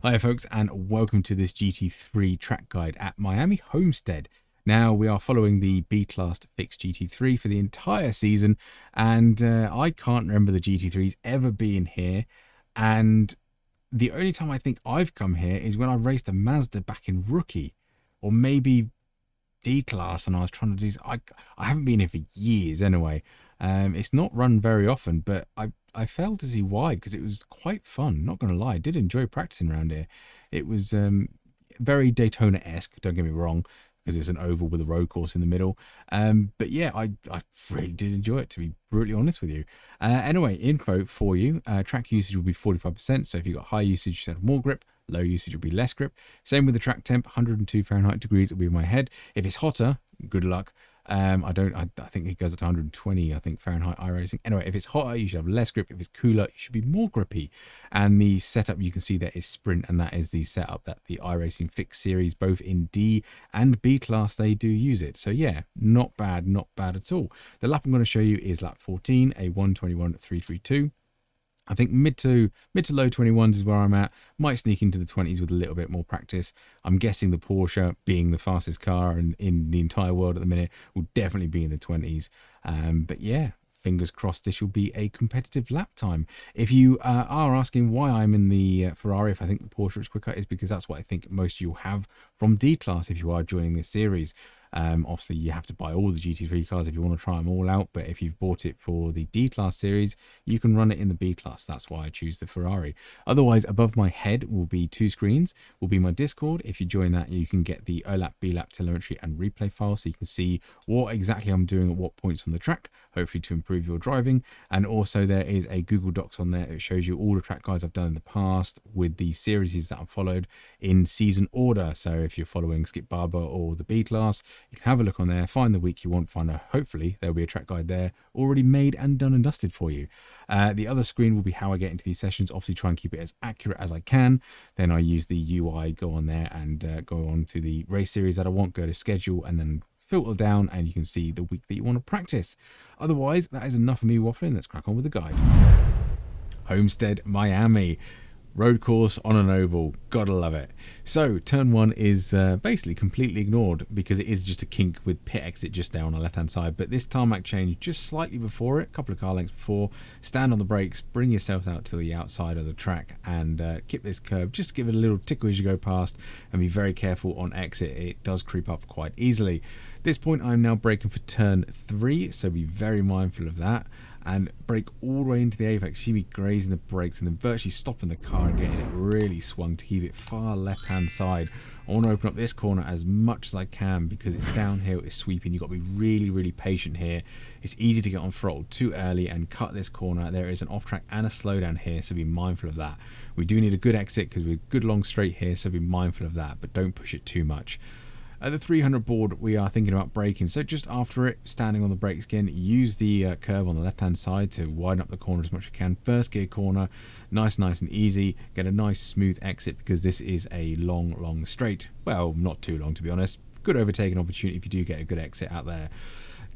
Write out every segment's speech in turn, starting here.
Hi folks, and welcome to this GT3 track guide at Miami Homestead. Now we are following the B-Class fixed GT3 for the entire season, and I can't remember the GT3s ever being here, and the only time I think I've come here is when I raced a Mazda back in Rookie, or maybe D-Class, and I was trying to do... I haven't been here for years anyway. It's not run very often, but I failed to see why, because it was quite fun. Not going to lie, I did enjoy practicing around here. It was very Daytona-esque, don't get me wrong, because it's an oval with a road course in the middle. But yeah, I really did enjoy it, to be brutally honest with you. Anyway, info for you. Track usage will be 45%, so if you've got high usage, you should have more grip. Low usage will be less grip. Same with the track temp, 102 Fahrenheit degrees will be in my head. If it's hotter, good luck. I think it goes up to 120, I think, Fahrenheit iRacing. Anyway, if it's hotter, you should have less grip. If it's cooler, you should be more grippy. And the setup you can see there is sprint, and that is the setup that the iRacing fixed series, both in D and B class, they do use it. So yeah, not bad at all. The lap I'm going to show you is lap 14, a 1:21.332. I think mid to low 21s is where I'm at. Might sneak into the 20s with a little bit more practice. I'm guessing the Porsche, being the fastest car in the entire world at the minute, will definitely be in the 20s. But yeah, fingers crossed this will be a competitive lap time. If you are asking why I'm in the Ferrari, if I think the Porsche is quicker, is because that's what I think most of you will have from D-Class if you are joining this series. Obviously, you have to buy all the GT3 cars if you want to try them all out, but if you've bought it for the D-Class series, you can run it in the B-Class. That's why I choose the Ferrari. Otherwise, above my head will be two screens, will be my Discord. If you join that, you can get the OLAP, B-Lap telemetry and replay file, so you can see what exactly I'm doing at what points on the track, hopefully to improve your driving. And also there is a Google Docs on there. It shows you all the track guides I've done in the past with the series that I've followed in season order. So if you're following Skip Barber or the B-Class, you can have a look on there, find the week you want, hopefully there'll be a track guide there already made and done and dusted for you. The other screen will be how I get into these sessions. Obviously try and keep it as accurate as I can. Then I use the UI, go on there and go on to the race series that I want, go to schedule, and then filter down, and you can see the week that you want to practice. Otherwise, that is enough of me waffling. Let's crack on with the guide. Homestead, Miami. Road course on an oval, gotta love it. So turn one is basically completely ignored because it is just a kink with pit exit just there on the left hand side, but this tarmac change just slightly before it, a couple of car lengths before. Stand on the brakes, bring yourself out to the outside of the track and keep this curve, just give it a little tickle as you go past, and be very careful on exit. It does creep up quite easily. At this point I'm now braking for turn 3, so be very mindful of that. And brake all the way into the apex. See me grazing the brakes and then virtually stopping the car and getting it really swung to keep it far left hand side. I want to open up this corner as much as I can because it's downhill, it's sweeping. You've got to be really patient here. It's easy to get on throttle too early and cut this corner. There is an off track and a slowdown here, so be mindful of that. We do need a good exit because we're good long straight here, so be mindful of that, but don't push it too much. At the 300 board, we are thinking about braking, so just after it, standing on the brakes again, use the curve on the left-hand side to widen up the corner as much as you can. First gear corner, nice and easy. Get a nice smooth exit because this is a long straight. Well, not too long to be honest. Good overtaking opportunity if you do get a good exit out there.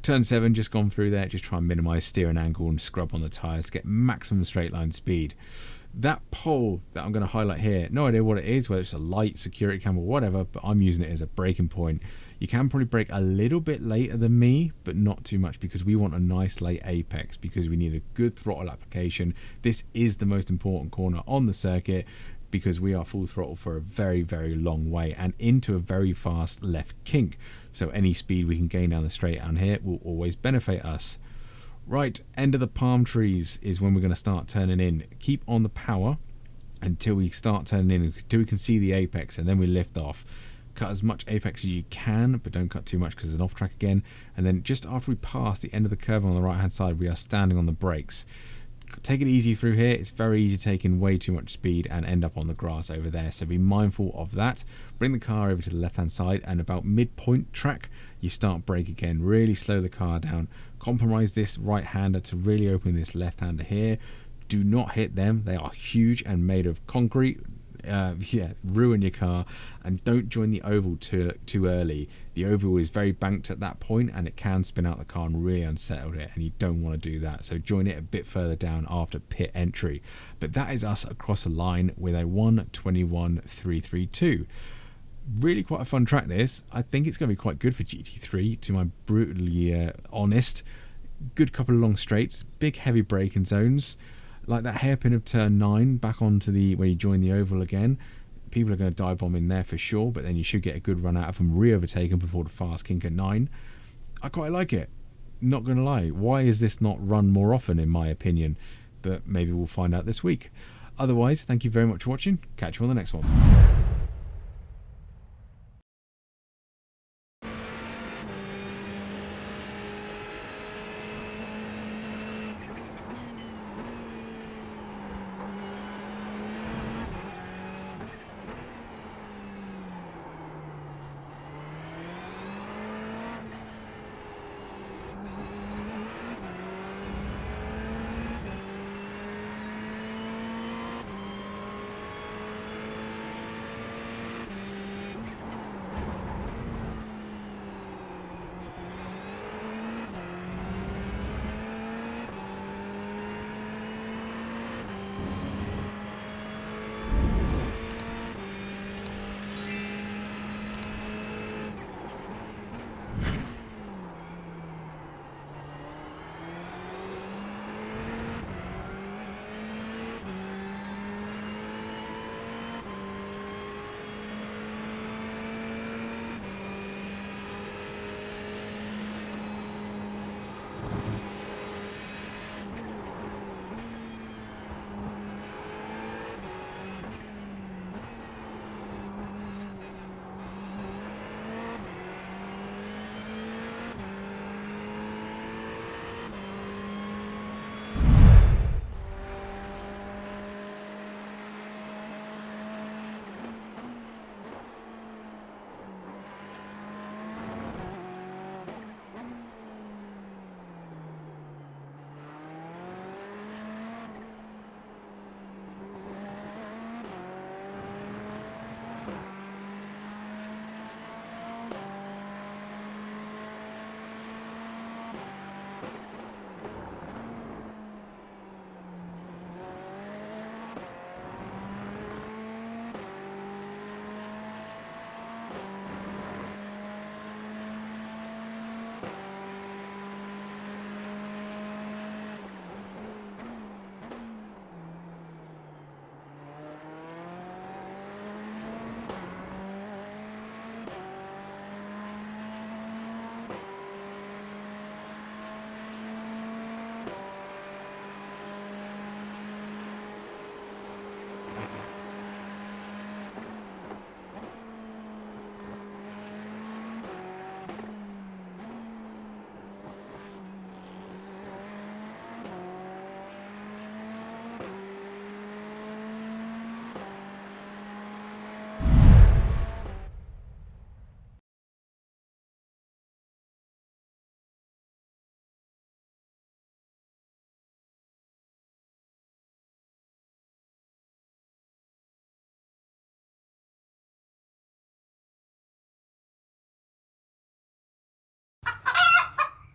Turn 7, just gone through there. Just try and minimise steering angle and scrub on the tyres to get maximum straight line speed. That pole that I'm going to highlight here, no idea what it is, whether it's a light, security camera, or whatever, but I'm using it as a braking point. You can probably brake a little bit later than me, but not too much because we want a nice late apex because we need a good throttle application. This is the most important corner on the circuit because we are full throttle for a very long way and into a very fast left kink. So any speed we can gain down the straight down here will always benefit us. Right, end of the palm trees is when we're going to start turning in. Keep on the power until we start turning in, until we can see the apex, and then we lift off. Cut as much apex as you can, but don't cut too much because it's an off track again. And then just after we pass the end of the curve on the right hand side, we are standing on the brakes. Take it easy through here. It's very easy to take in way too much speed and end up on the grass over there, so be mindful of that. Bring the car over to the left hand side, and about midpoint track you start brake again. Really slow the car down. Compromise this right hander to really open this left hander here. Do not hit them. They are huge and made of concrete. yeah, ruin your car. And don't join the oval too early. The oval is very banked at that point, and it can spin out the car and really unsettle it, and you don't want to do that. So join it a bit further down after pit entry. But that is us across the line with a 1:21.332. Really quite a fun track this. I think it's going to be quite good for GT3, to my brutally honest. Good couple of long straights, big heavy braking zones, like that hairpin of turn 9 back onto the where you join the oval again. People are going to dive bomb in there for sure, but then you should get a good run out of them, re-overtaken before the fast kink at 9. I quite like it, not going to lie. Why is this not run more often, in my opinion? But maybe we'll find out this week. Otherwise, thank you very much for watching. Catch you on the next one.